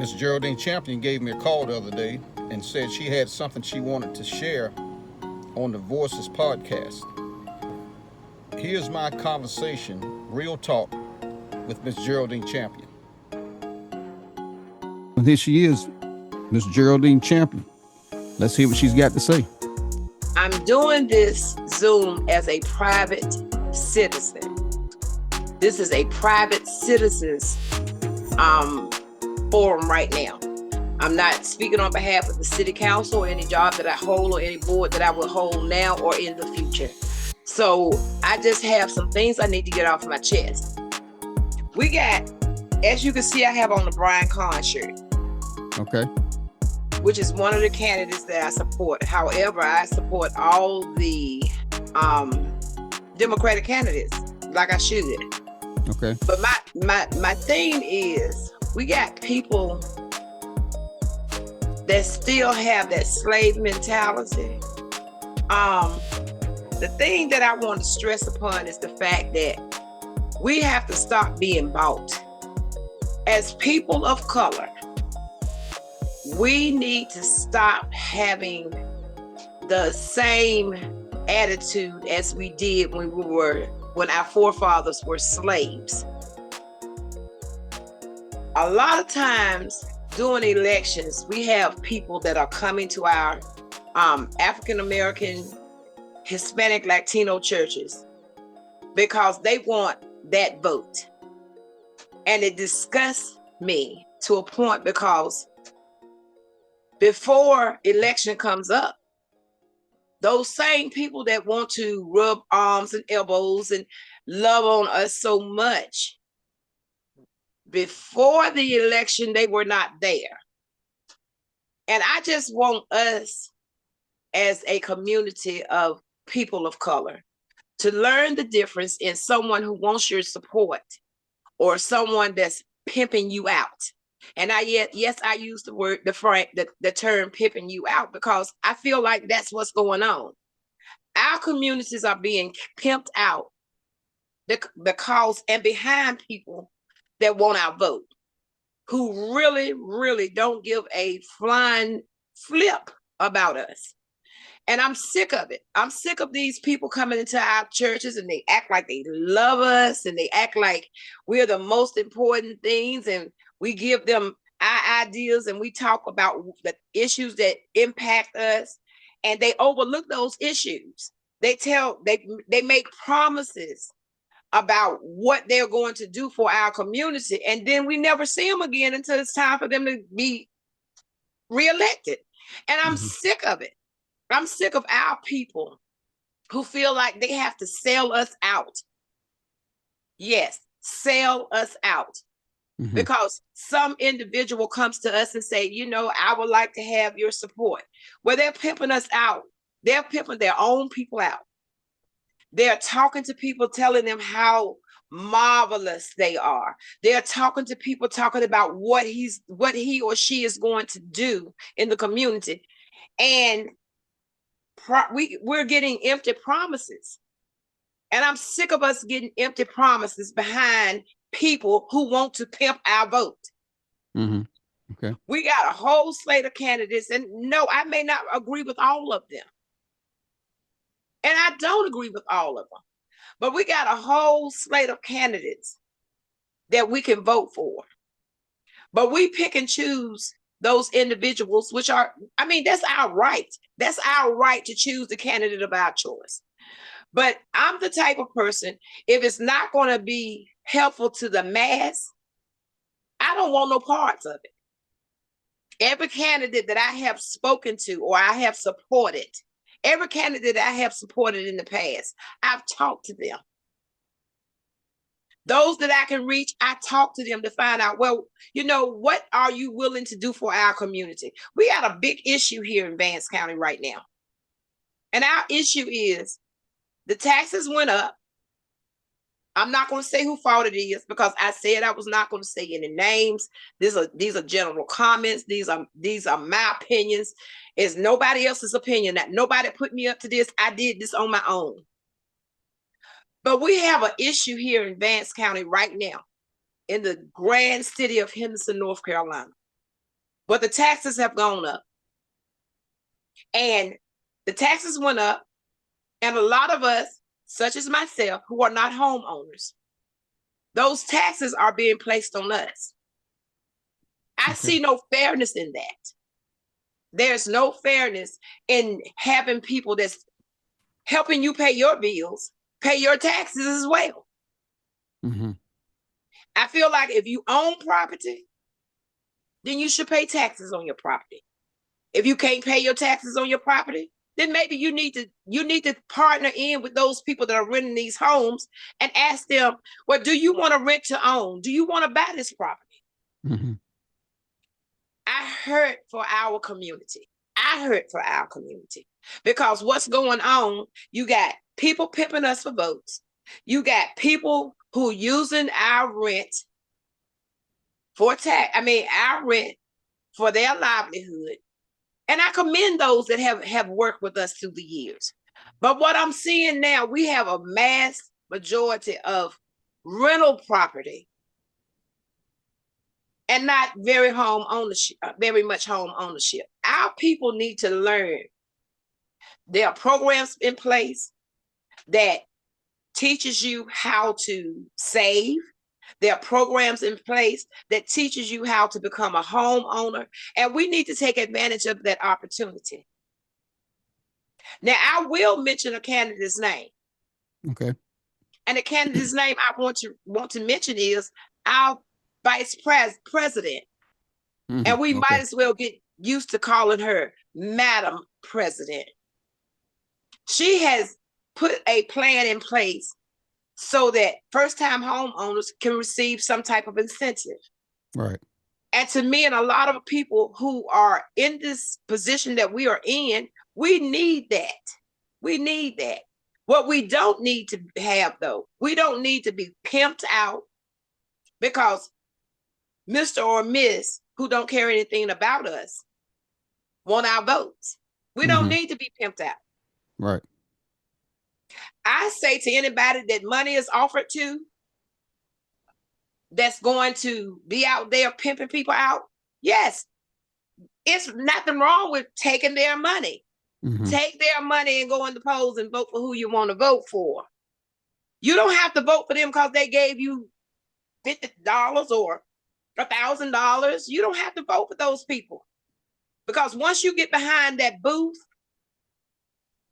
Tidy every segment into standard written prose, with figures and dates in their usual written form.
Miss Geraldine Champion gave me a call the other day and said she had something she wanted to share on the Voices podcast. Here's my conversation, real talk, with Miss Geraldine Champion. And here she is, Miss Geraldine Champion. Let's hear what she's got to say. I'm doing this Zoom as a private citizen. This is a private citizens forum right now. I'm not speaking on behalf of the city council or any job that I hold or any board that I will hold now or in the future. So I just have some things I need to get off my chest. We got, as you can see, I have on the Brian Kahn shirt. Okay. Which is one of the candidates that I support. However, I support all the Democratic candidates, like I should. Okay. But my thing is, we got people that still have that slave mentality. The thing that I want to stress upon is the fact that we have to stop being bought. As people of color, we need to stop having the same attitude as we did when our forefathers were slaves. A lot of times during elections, we have people that are coming to our African American, Hispanic, Latino churches because they want that vote. And it disgusts me to a point because before election comes up, those same people that want to rub arms and elbows and love on us so much, before the election, they were not there. And I just want us as a community of people of color to learn the difference in someone who wants your support or someone that's pimping you out. And I use the term pimping you out because I feel like that's what's going on. Our communities are being pimped out because and behind people that want our vote, who really, really don't give a flying flip about us. And I'm sick of it. I'm sick of these people coming into our churches and they act like they love us and they act like we're the most important things and we give them our ideas and we talk about the issues that impact us and they overlook those issues. They make promises about what they're going to do for our community. And then we never see them again until it's time for them to be reelected. And I'm sick of it. I'm sick of our people who feel like they have to sell us out. Yes, sell us out. Mm-hmm. Because some individual comes to us and say, I would like to have your support. Well, they're pimping us out. They're pimping their own people out. They're talking to people, telling them how marvelous they are. They're talking to people, talking about what he or she is going to do in the community. And we're getting empty promises. And I'm sick of us getting empty promises behind people who want to pimp our vote. Mm-hmm. Okay. We got a whole slate of candidates. And no, I may not agree with all of them. And I don't agree with all of them. But we got a whole slate of candidates that we can vote for. But we pick and choose those individuals, that's our right. That's our right to choose the candidate of our choice. But I'm the type of person, if it's not going to be helpful to the mass, I don't want no parts of it. Every candidate that I have spoken to or I have supported, every candidate I have supported in the past, I've talked to them. Those that I can reach, I talk to them to find out, what are you willing to do for our community? We got a big issue here in Vance County right now. And our issue is the taxes went up. I'm not going to say who fault it is because I said I was not going to say any names. These are general comments. These are my opinions. It's nobody else's opinion. That nobody put me up to this. I did this on my own. But we have an issue here in Vance County right now, in the grand city of Henderson, North Carolina. but the taxes have gone up. And the taxes went up, and a lot of us, such as myself, who are not homeowners, those taxes are being placed on us. I see no fairness in that. There's no fairness in having people that's helping you pay your bills, pay your taxes as well. Mm-hmm. I feel like if you own property, then you should pay taxes on your property. If you can't pay your taxes on your property, then maybe you need to partner in with those people that are renting these homes and ask them, well, do you want to rent to own? Do you want to buy this property? Mm-hmm. I hurt for our community. Because what's going on, you got people pimping us for votes. You got people who using our rent for our rent for their livelihood. And I commend those that have worked with us through the years. But what I'm seeing now, we have a mass majority of rental property and not very much home ownership. Our people need to learn. There are programs in place that teaches you how to save. There are programs in place that teaches you how to become a homeowner, and we need to take advantage of that opportunity. Now, I will mention a candidate's name. Okay. And the candidate's name I want to mention is our vice president. Mm-hmm. And we might as well get used to calling her Madam President. She has put a plan in place so that first-time homeowners can receive some type of incentive. Right. And to me and a lot of people who are in this position that we are in, we need that. We need that. What we don't need to have, though, we don't need to be pimped out because Mr. or Miss who don't care anything about us want our votes. We don't need to be pimped out. Right. I say to anybody that money is offered to, that's going to be out there pimping people out, yes, it's nothing wrong with taking their money. Mm-hmm. Take their money and go in the polls and vote for who you want to vote for. You don't have to vote for them because they gave you $50 or $1,000. You don't have to vote for those people. Because once you get behind that booth,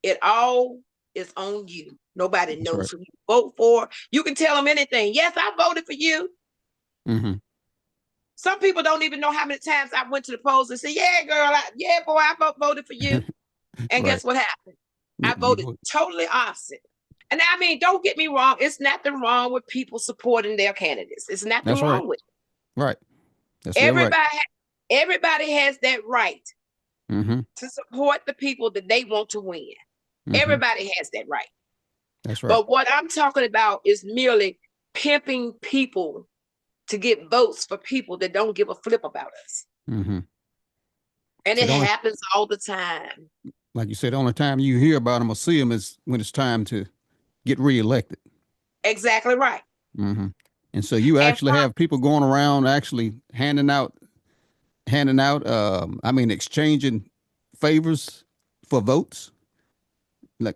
it all is on you. Nobody knows who you vote for. You can tell them anything. Yes, I voted for you. Mm-hmm. Some people don't even know how many times I went to the polls and said, yeah, girl, I voted for you. And guess what happened? I voted totally opposite. And I mean, don't get me wrong. It's nothing wrong with people supporting their candidates. It's nothing wrong with it. Right. That's everybody has that right to support the people that they want to win. Everybody has that right. That's right. But what I'm talking about is merely pimping people to get votes for people that don't give a flip about us. And it happens all the time. Like you said, the only time you hear about them or see them is when it's time to get reelected. Exactly right. And so you actually have people going around actually exchanging favors for votes. Like,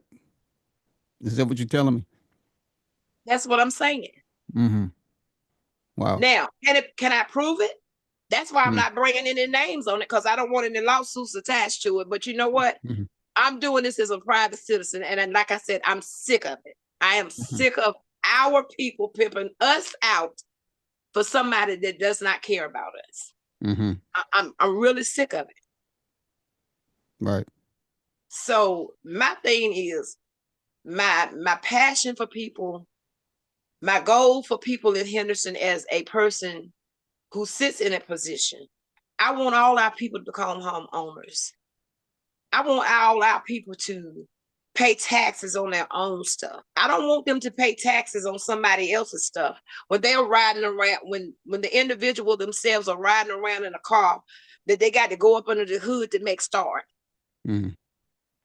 is that what you're telling me? That's what I'm saying. Wow. Now, can I prove it? That's why I'm not bringing any names on it, because I don't want any lawsuits attached to it. But you know what? I'm doing this as a private citizen. And like I said, I'm sick of it. I am sick of our people pimping us out for somebody that does not care about us. I'm really sick of it. Right. So my thing is my passion for people, my goal for people in Henderson as a person who sits in a position. I want all our people to become homeowners. I want all our people to pay taxes on their own stuff. I don't want them to pay taxes on somebody else's stuff. When they're riding around, when the individual themselves are riding around in a car, that they got to go up under the hood to make start.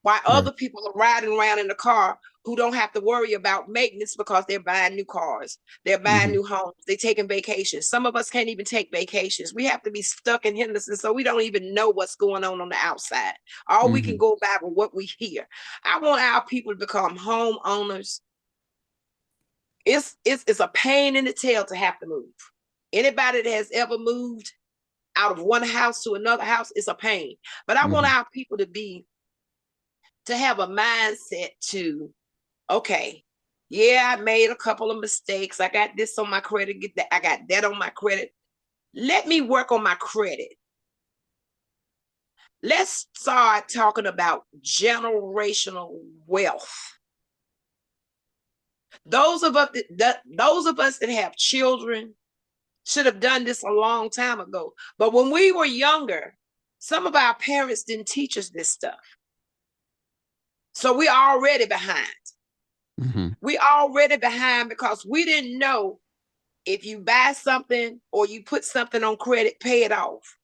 While other people are riding around in the car who don't have to worry about maintenance because they're buying new cars, they're buying new homes, they're taking vacations. Some of us can't even take vacations. We have to be stuck in Henderson, so we don't even know what's going on the outside. All we can go by with what we hear. I want our people to become homeowners. It's a pain in the tail to have to move. Anybody that has ever moved out of one house to another house, it's a pain. But I want our people to have a mindset to, okay, yeah, I made a couple of mistakes. I got this on my credit, I got that on my credit. Let me work on my credit. Let's start talking about generational wealth. Those of us that have children should have done this a long time ago. But when we were younger, some of our parents didn't teach us this stuff. So we're already behind. We already behind because we didn't know if you buy something or you put something on credit, pay it off.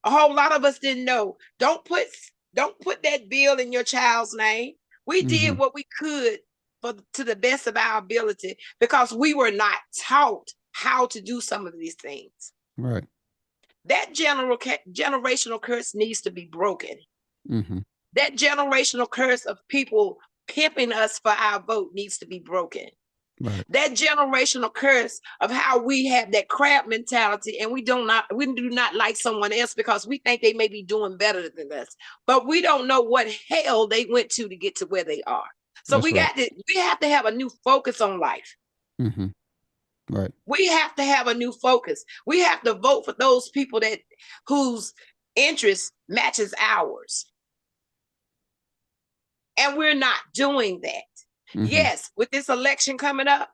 A whole lot of us didn't know. Don't put that bill in your child's name. We did what we could to the best of our ability because we were not taught how to do some of these things. Right. That generational curse needs to be broken. That generational curse of people pimping us for our vote needs to be broken. Right. That generational curse of how we have that crab mentality and we do not like someone else because we think they may be doing better than us, but we don't know what hell they went to get to where they are. So we have to have a new focus on life. Right. We have to have a new focus. We have to vote for those people whose interest matches ours. And we're not doing that. Yes, with this election coming up,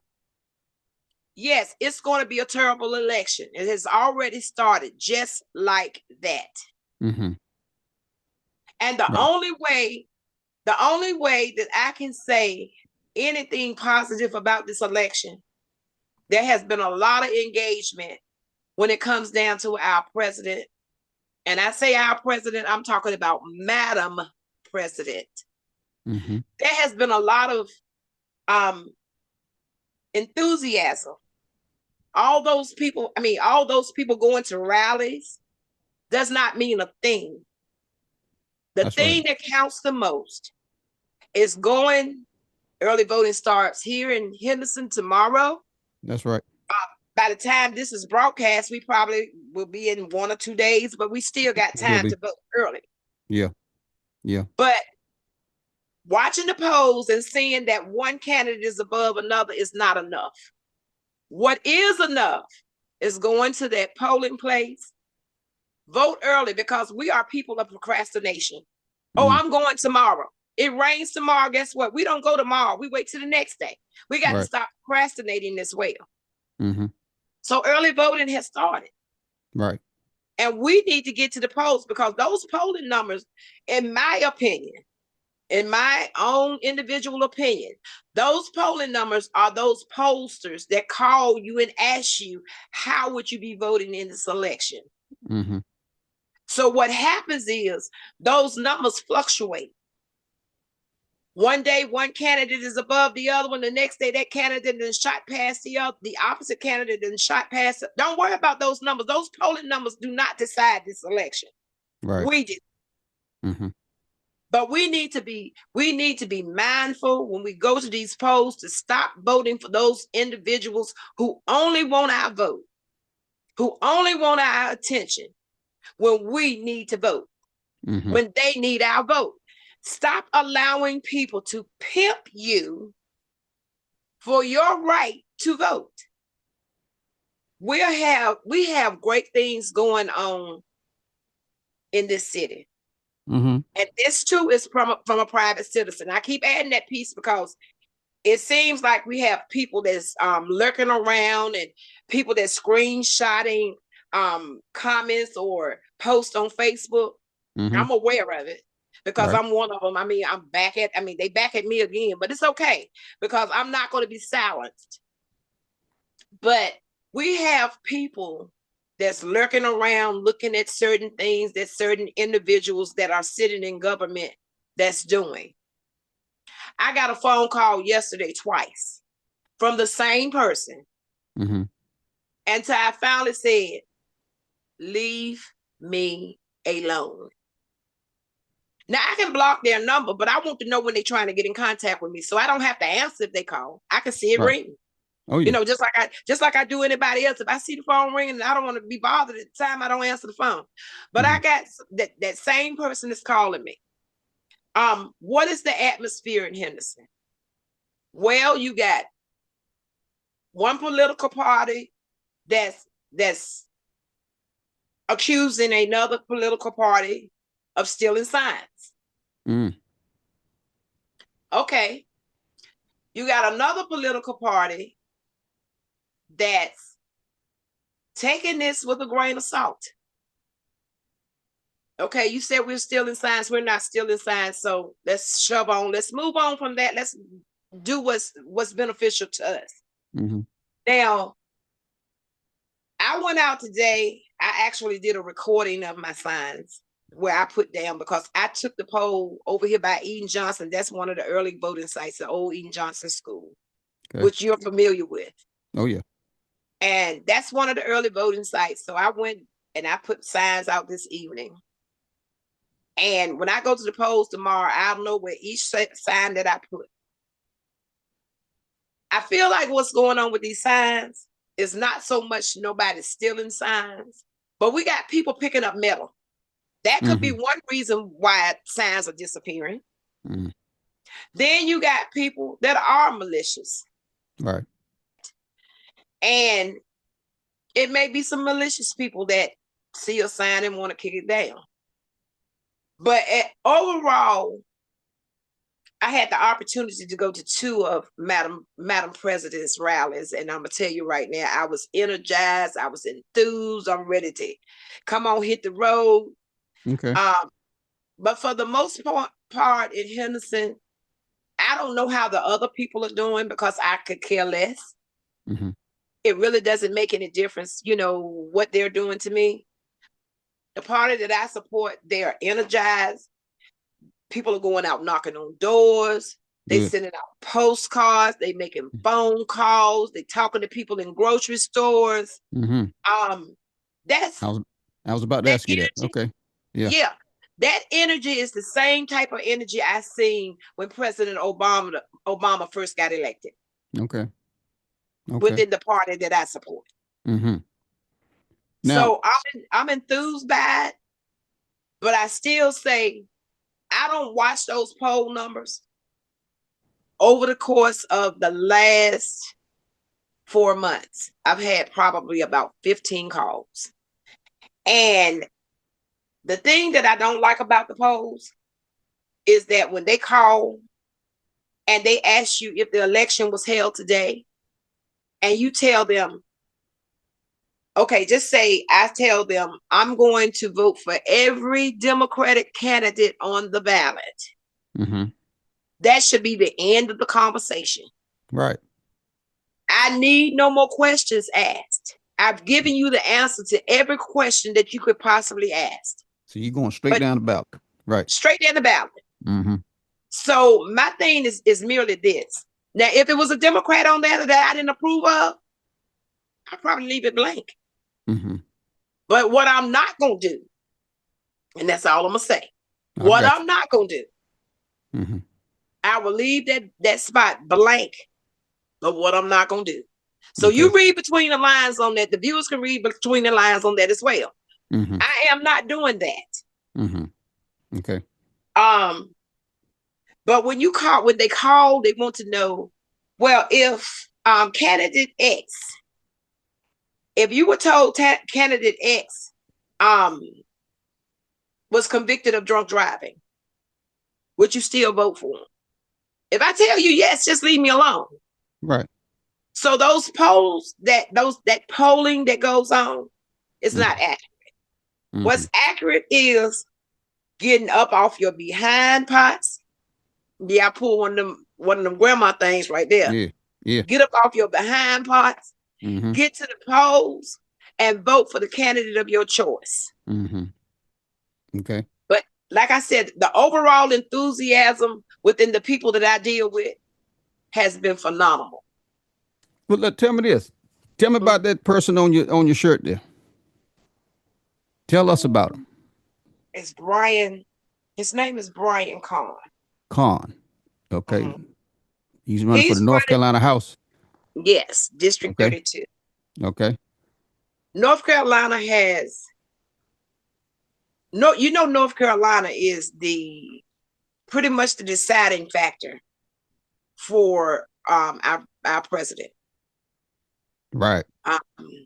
yes, it's going to be a terrible election. It has already started just like that. And the only way that I can say anything positive about this election, there has been a lot of engagement when it comes down to our president. And I say our president, I'm talking about Madam President. There has been a lot of enthusiasm. All those people going to rallies does not mean a thing. The thing that counts the most is early voting starts here in Henderson tomorrow. That's right. By the time this is broadcast, we probably will be in 1 or 2 days, but we still got time to vote early. Yeah. But watching the polls and seeing that one candidate is above another is not enough. What is enough is going to that polling place, vote early, because we are people of procrastination. Oh, I'm going tomorrow. It rains tomorrow. Guess what? We don't go tomorrow. We wait till the next day. We got to stop procrastinating as well. So early voting has started. Right. And we need to get to the polls because those polling numbers, in my opinion, in my own individual opinion, those polling numbers are those pollsters that call you and ask you, how would you be voting in this election? So what happens is those numbers fluctuate. One day, one candidate is above the other one. The next day, that candidate is shot past the opposite candidate and shot past. Don't worry about those numbers. Those polling numbers do not decide this election. Right. We do. But we need to be mindful when we go to these polls to stop voting for those individuals who only want our vote, who only want our attention when we need to vote, when they need our vote. Stop allowing people to pimp you for your right to vote. We have great things going on in this city. And this too is from a private citizen. I keep adding that piece because it seems like we have people that's lurking around and people that's screenshotting comments or posts on Facebook. I'm aware of it because I'm one of them. They back at me again, but it's okay because I'm not going to be silenced. But we have people that's lurking around looking at certain things that certain individuals that are sitting in government that's doing. I got a phone call yesterday twice from the same person. Mm-hmm. Until I finally said, leave me alone. Now I can block their number, but I want to know when they're trying to get in contact with me, so I don't have to answer if they call. I can see it ring. Oh yeah. You know, just like I do anybody else. If I see the phone ringing, I don't want to be bothered at the time. I don't answer the phone. But I got that same person is calling me. What is the atmosphere in Henderson? Well, you got one political party that's accusing another political party of stealing signs. Mm. Okay. You got another political party that's taking this with a grain of salt. Okay, you said we're stealing signs. We're not stealing signs. So let's shove on. Let's move on from that. Let's do what's beneficial to us. Mm-hmm. Now, I went out today. I actually did a recording of my signs where I put down, because I took the poll over here by Eden Johnson. That's one of the early voting sites, the old Eden Johnson School, which you're familiar with. Oh yeah. And that's one of the early voting sites. So I went and I put signs out this evening. And when I go to the polls tomorrow, I'll know where each sign that I put. I feel like what's going on with these signs is not so much nobody stealing signs, but we got people picking up metal. That could be one reason why signs are disappearing. Mm-hmm. Then you got people that are malicious. Right. And it may be some malicious people that see a sign and want to kick it down. But overall, I had the opportunity to go to two of Madam President's rallies. And I'm going to tell you right now, I was energized. I was enthused. I'm ready to come on, hit the road. Okay. But for the most part in Henderson, I don't know how the other people are doing, because I could care less. Mm-hmm. It really doesn't make any difference, you know, what they're doing to me. The party that I support, they're energized. People are going out knocking on doors. They sending out postcards. They making phone calls. They talking to people in grocery stores. Mm-hmm. That's I was about to ask you that. Okay. Yeah. Yeah. That energy is the same type of energy I seen when President Obama first got elected. Okay. Within the party that I support. Mm-hmm. Now, so I'm enthused by it, but I still say I don't watch those poll numbers. Over the course of the last 4 months, I've had probably about 15 calls. And the thing that I don't like about the polls is that when they call and they ask you if the election was held today, and you tell them, okay, just say I tell them I'm going to vote for every Democratic candidate on the ballot. Mm-hmm. That should be the end of the conversation. Right. I need no more questions asked. I've given you the answer to every question that you could possibly ask. So you're going straight down the ballot. Right. Straight down the ballot. Mm-hmm. So my thing is merely this. Now, if it was a Democrat on there that I didn't approve of, I'd probably leave it blank. Mm-hmm. But what I'm not going to do, and that's all I'm going to say, what I'm not going to do, mm-hmm. I will leave that spot blank. But what I'm not going to do. So you read between the lines on that. The viewers can read between the lines on that as well. Mm-hmm. I am not doing that. Mm-hmm. Okay. But when they call, they want to know, well, if candidate X, if you were told candidate X was convicted of drunk driving, would you still vote for him? If I tell you yes, just leave me alone. Right. So those polls, that polling that goes on is not accurate. Mm-hmm. What's accurate is getting up off your behind pots. Yeah, I pull one of them grandma things right there. Yeah. Yeah. Get up off your behind pots. Mm-hmm. Get to the polls and vote for the candidate of your choice. Mm-hmm. Okay. But like I said, the overall enthusiasm within the people that I deal with has been phenomenal. Well, tell me this. Tell me about that person on your shirt there. Tell us about him. It's Brian. His name is Brian Kahn. Khan. Okay. Mm-hmm. He's running for the North Carolina House. Yes, District Okay. 32. Okay. North Carolina has North Carolina is the pretty much the deciding factor for our president. Right. Um,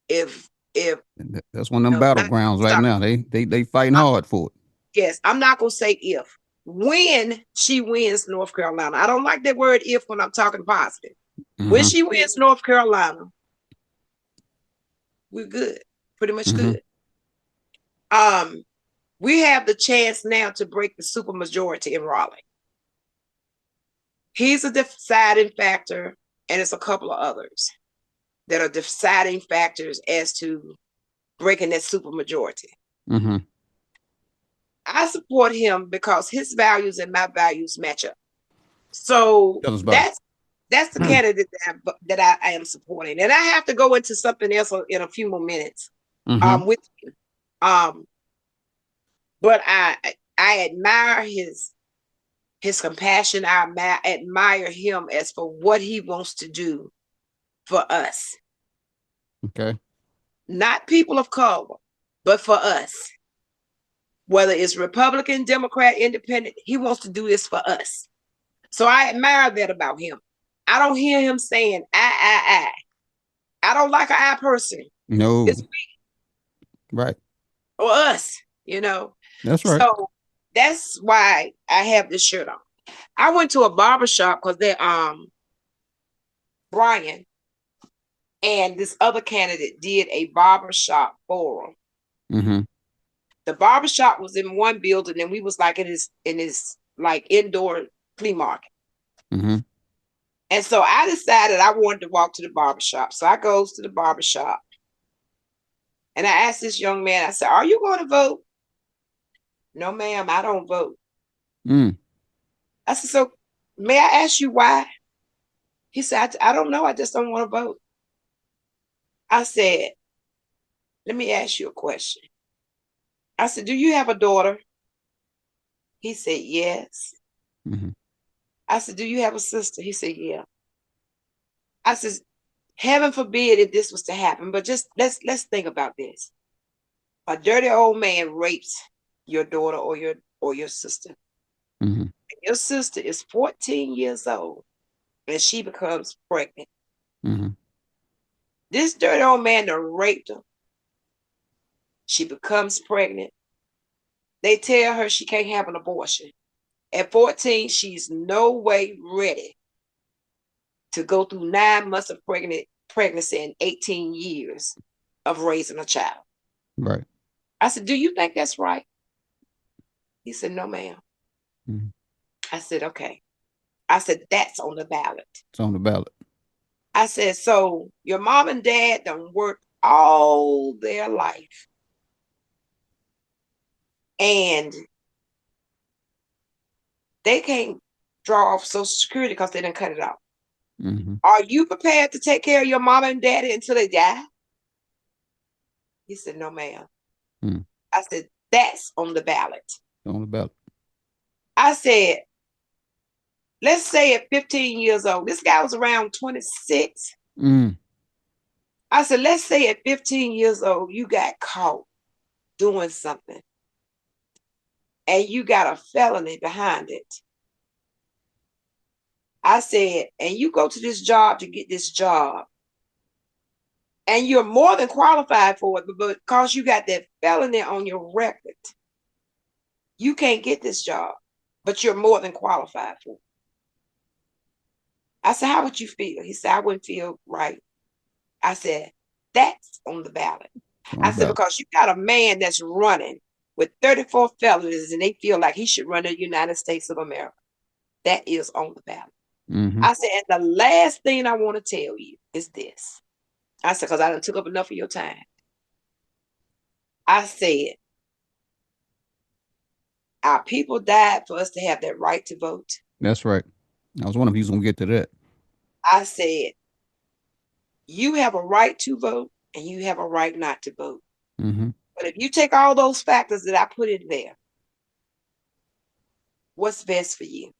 if That's one of them battlegrounds right now. They fighting hard for it. Yes, I'm not gonna say if. When she wins North Carolina, I don't like that word if when I'm talking positive. Mm-hmm. When she wins North Carolina, we're good, pretty much good. We have the chance now to break the supermajority in Raleigh. He's a deciding factor, and it's a couple of others that are deciding factors as to breaking that supermajority. Mm-hmm. I support him because his values and my values match up. So that's the candidate that I am supporting. And I have to go into something else in a few more minutes with you. But I admire his compassion. I admire him as for what he wants to do for us. Okay. Not people of color, but for us. Whether it's Republican, Democrat, Independent, he wants to do this for us. So I admire that about him. I don't hear him saying, I. I don't like an I person. No. It's me. Right. Or us, you know. That's right. So that's why I have this shirt on. I went to a barbershop because they Brian and this other candidate did a barbershop forum. Mm-hmm. The barbershop was in one building, and we was like in his like indoor flea market. Mm-hmm. And so I decided I wanted to walk to the barbershop. So I goes to the barbershop. And I asked this young man, I said, "Are you going to vote?" "No, ma'am, I don't vote." I said, "So may I ask you why?" He said, I don't know. I just don't want to vote." I said, "Let me ask you a question." I said, "Do you have a daughter?" He said, "Yes." Mm-hmm. I said, "Do you have a sister?" He said, "Yeah." I said, heaven forbid if this was to happen, but just let's think about this. A dirty old man rapes your daughter or your sister. Mm-hmm. Your sister is 14 years old and she becomes pregnant. Mm-hmm. This dirty old man that raped her, she becomes pregnant. They tell her she can't have an abortion. At 14, she's no way ready to go through 9 months of pregnancy and 18 years of raising a child. Right. I said, "Do you think that's right?" He said, "No, ma'am." Mm-hmm. I said, "Okay." I said, "That's on the ballot." It's on the ballot. I said, "So your mom and dad done worked all their life. And they can't draw off Social Security because they didn't cut it off. Mm-hmm. Are you prepared to take care of your mama and daddy until they die?" He said, "No, ma'am." Mm-hmm. I said, "That's on the ballot." It's on the ballot. I said, let's say at 15 years old, this guy was around 26. Mm-hmm. I said, let's say at 15 years old, you got caught doing something and you got a felony behind it. I said, and you go to this job to get this job, and you're more than qualified for it, but because you got that felony on your record, you can't get this job, but you're more than qualified for it. I said, "How would you feel?" He said, "I wouldn't feel right." I said, "That's on the ballot." I said, "Because you got a man that's running with 34 felonies and they feel like he should run the United States of America. That is on the ballot." Mm-hmm. I said, "And the last thing I want to tell you is this." I said, because I done took up enough of your time. I said, Our people died for us to have that right to vote. That's right. I was wondering if he was gonna get to that. I said, you have a right to vote and you have a right not to vote. Mm-hmm. But if you take all those factors that I put in there, what's best for you?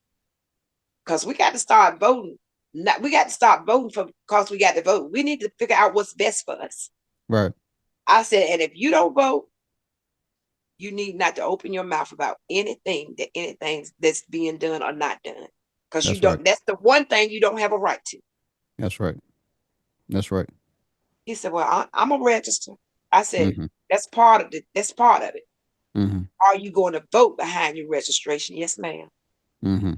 Because we got to start voting. We got to start voting for because we got to vote. We need to figure out what's best for us. Right. I said, and if you don't vote, you need not to open your mouth about anything that's being done or not done. Because you That's don't, right. that's the one thing you don't have a right to. That's right. That's right. He said, well, I'm a register. I said, Mm-hmm. that's part of it. That's part of it. Mm-hmm. Are you going to vote behind your registration? Yes, ma'am. Mm-hmm.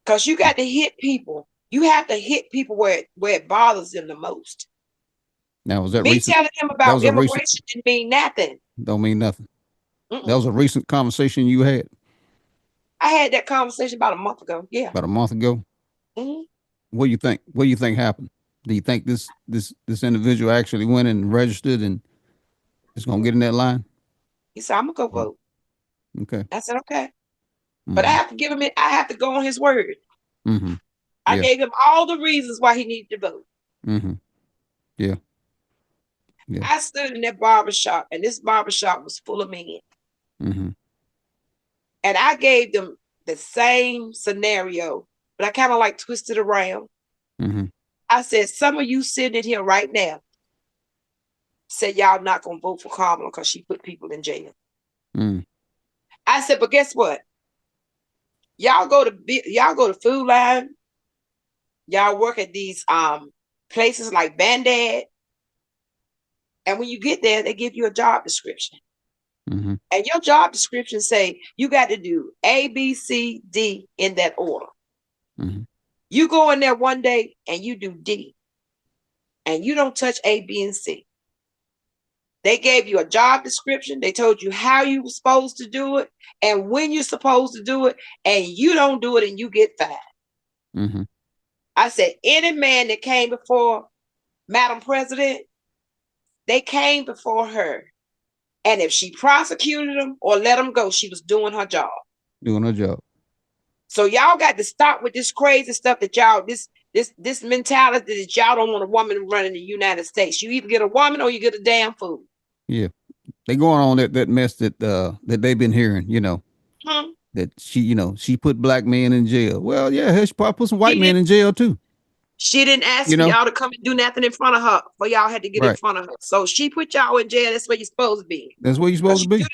Because you got to hit people. You have to hit people where it bothers them the most. Now, was that Me recent? telling him That about was a recent. immigration didn't mean nothing. Don't mean nothing. That Mm-mm. was a recent conversation you had I had that conversation about a month ago. Yeah. about a month ago. Mm-hmm. What do you think? What do you think happened? Do you think this individual actually went and registered and is gonna get in that line? He said, I'm gonna go vote. Okay. I said, okay. But I Mm-hmm. have to give him it, I have to go on his word. Mm-hmm. I Yeah. gave him all the reasons why he needed to vote. Mm-hmm. Yeah. Yeah. I stood in that barber shop, and this barber shop was full of men. Mm-hmm. And I gave them the same scenario, but I kind of like twisted around. Mm-hmm. I said, some of you sitting in here right now said y'all not gonna vote for Kamala because she put people in jail. Mm. I said, but guess what? Y'all go to Food Line, y'all work at these places like Band-Aid, and when you get there, they give you a job description. Mm-hmm. And your job description say you got to do A, B, C, D in that order. Mm-hmm. You go in there one day and you do D, and you don't touch A, B, and C. They gave you a job description. They told you how you were supposed to do it and when you're supposed to do it, and you don't do it and you get fired. Mm-hmm. I said, any man that came before Madam President, they came before her. And if she prosecuted them or let them go, she was doing her job. Doing her job. So y'all got to stop with this crazy stuff that y'all, this mentality that y'all don't want a woman running the United States. You either get a woman or you get a damn fool. Yeah. They going on that mess that they've been hearing, that she put black men in jail. Well, yeah, hell, she probably put some white men in jail too. She didn't ask You for know? y'all to come and do nothing in front of her, but y'all had to get in Right. front of her. So she put y'all in jail. That's where you're supposed to be. That's where you're supposed to be.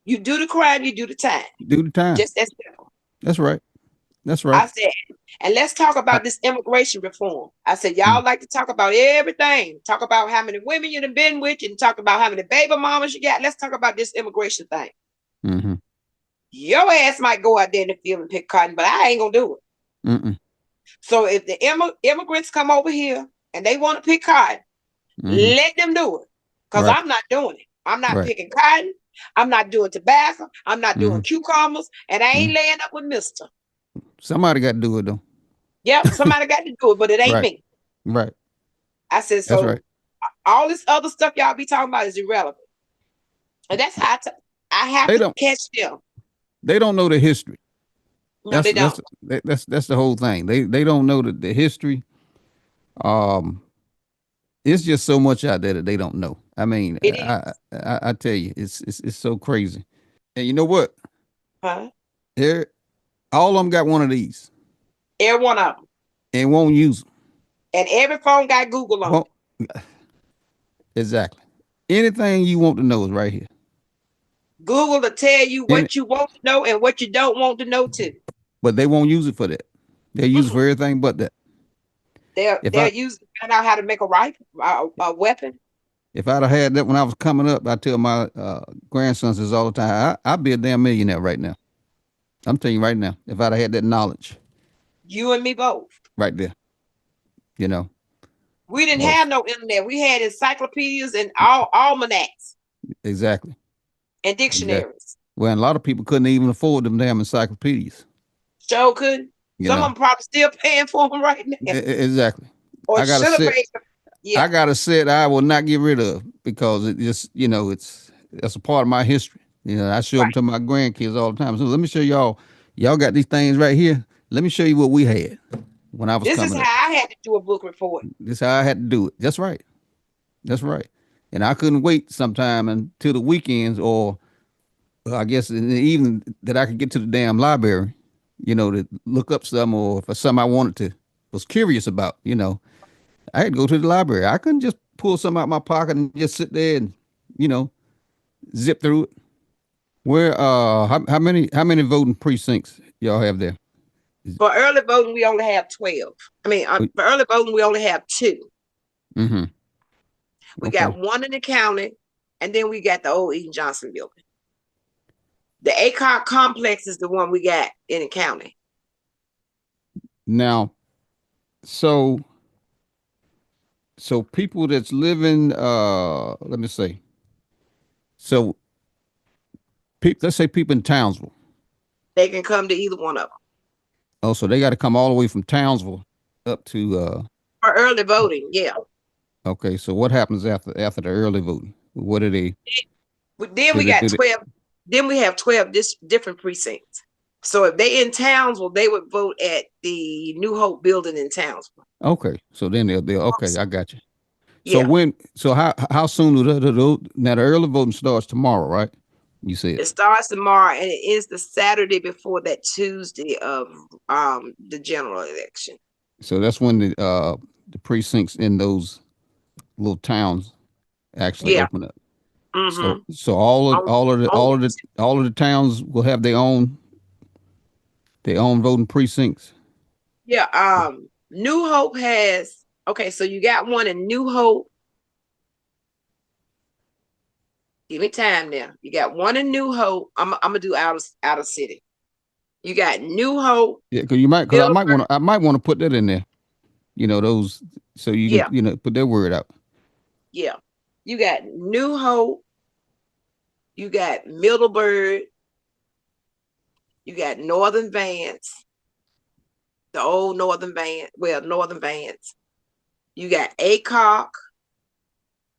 You do the crime, you do the time. Do the time. Just that simple. That's right. That's right. I said, and let's talk about this immigration reform. I said, y'all like to talk about everything. Talk about how many women you done been with and talk about how many baby mamas you got. Let's talk about this immigration thing. Mm-hmm. Your ass might go out there in the field and pick cotton, but I ain't gonna do it. Mm-mm. So if the immigrants come over here and they want to pick cotton, let them do it. Because Right. I'm not doing it. I'm not Right. picking cotton. I'm not doing tobacco. I'm not doing cucumbers. And I ain't Mhm. laying up with mister. Somebody got to do it though. Yep, somebody got to do it, but it ain't Right. me. Right. I said, That's so right. all this other stuff y'all be talking about is irrelevant. And that's how I have They to don't. catch them. They don't know the history. No, they don't. That's the whole thing. They don't know the history. Um, it's just so much out there that they don't know. I mean, It is. I tell you, it's so crazy. And you know what? Huh? Here, all of them got one of these Every one of them. and won't use them. And every phone got Google on it. Won't, exactly. Anything you want to know is right here. Google to tell you And, what you want to know and what you don't want to know too. but they won't use it for that. They use it for everything but that. They're using to find out how to make a rifle, a weapon. If I'd have had that when I was coming up, I tell my grandsons this all the time. I'd be a damn millionaire right now. I'm telling you right now. If I'd have had that knowledge, You and me both. right there, you know. We didn't Well, have no internet. We had encyclopedias and almanacs exactly. and Exactly. dictionaries. Well, a lot of people couldn't even afford them damn encyclopedias. Sure could. You Some know. of them probably still paying for them right now. Exactly. Or I got a should have set. paid. Yeah. I got a set I will not get rid of because it just, it's a part of my history. You know, I show them Right. to my grandkids all the time. So let me show y'all. Y'all got these things right here. Let me show you what we had when I was This is coming up. how I had to do a book report. This is how I had to do it. That's right. That's right. And I couldn't wait sometime until the weekends or I guess in the evening that I could get to the damn library, you know, to look up something or for something I wanted to was curious about, you know. I had to go to the library. I couldn't just pull something out my pocket and just sit there and, you know, zip through it. Where how many voting precincts y'all have there? For early voting, we only have 12. I mean, for early voting, we only have 2. Mm-hmm. We Okay. got one in the county, and then we got the old Eden Johnson building. The ACOT complex is the one we got in the county. Now, so people that's living let me say. So let's say people in Townsville. They can come to either one of them. Oh, so they got to come all the way from Townsville up to For early voting, yeah. okay, so what happens after the early voting? What do they Then we got 12. Then we have 12 different precincts. So if they in Townsville, they would vote at the New Hope building in Townsville. Okay, so then they'll okay, I got you. So Yeah. how soon do now the early voting starts tomorrow, right? You said It starts tomorrow and it ends the Saturday before that Tuesday of the general election. so. That's when the precincts in those little towns actually Yeah. open up. Mm-hmm. So all of the towns will have their own voting precincts. Yeah. New Hope has, okay, so you got one in New Hope. Give me time now. You got one in New Hope. I'm gonna do out of city. You got New Hope. Yeah, because I might want to put that in there. You know those, so you Yeah. can put that word out. Yeah. You got New Hope. You got Middleburg. You got Northern Vance. The old Northern Vance. Well, Northern Vance. You got Acock.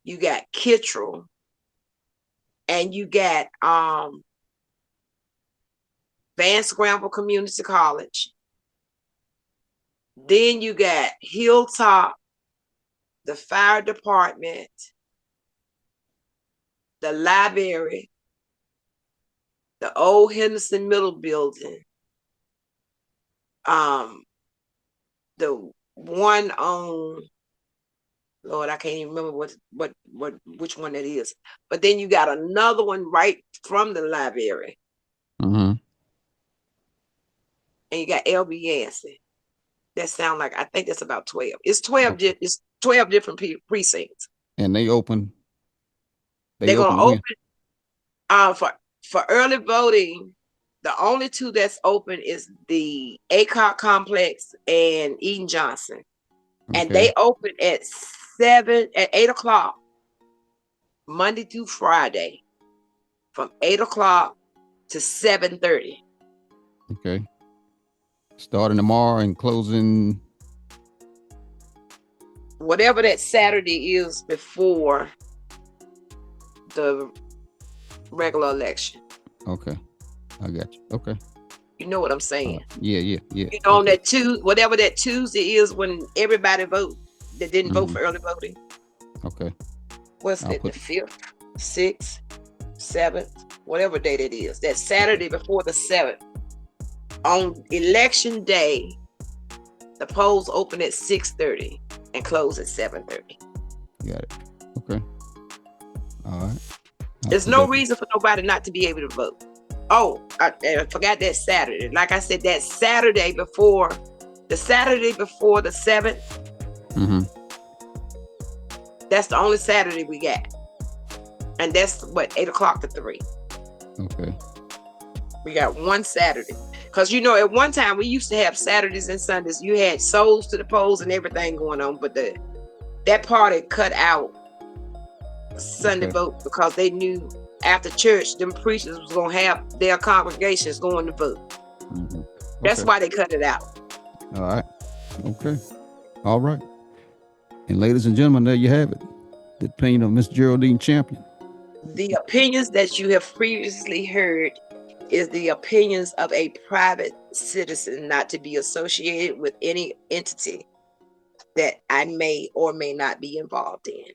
You got Kittrell. And you got Vance Granville Community College. Then you got Hilltop, the fire department, the library, the old Henderson Middle building, the one on Lord, I can't even remember which one that is. But then you got another one right from the library. Mm-hmm. And you got LB Yancey. That sound like I think that's about 12. It's 12. Okay. It's 12 different precincts. And they open. They're gonna open for early voting. The only 2 that's open is the ACOT complex and Eden Johnson, and they open at 8 o'clock Monday through Friday, from 8 o'clock to 7:30. Okay. Starting tomorrow and closing whatever that Saturday is before the regular election. Okay, I got you. Okay. You know what I'm saying? Yeah. You know, on that whatever that Tuesday is when everybody vote that didn't vote for early voting. Okay. What's that? The 5th, 6th, 7th, whatever day that is. That Saturday before the 7th. On election day, the polls open at 6:30 and close at 7:30. Got it. Okay. All right. There's no reason for nobody not to be able to vote. Oh, I forgot that Saturday. Like I said, that Saturday before the 7th. Mm-hmm. That's the only Saturday we got. And that's 8 o'clock to 3. Okay. We got one Saturday. Because, at one time we used to have Saturdays and Sundays. You had souls to the polls and everything going on. But that party cut out Sunday vote because they knew after church, them preachers was going to have their congregations going to vote. Mm-hmm. That's why they cut it out. All right. Okay. All right. And ladies and gentlemen, there you have it. The opinion of Miss Geraldine Champion. The opinions that you have previously heard is the opinions of a private citizen, not to be associated with any entity that I may or may not be involved in.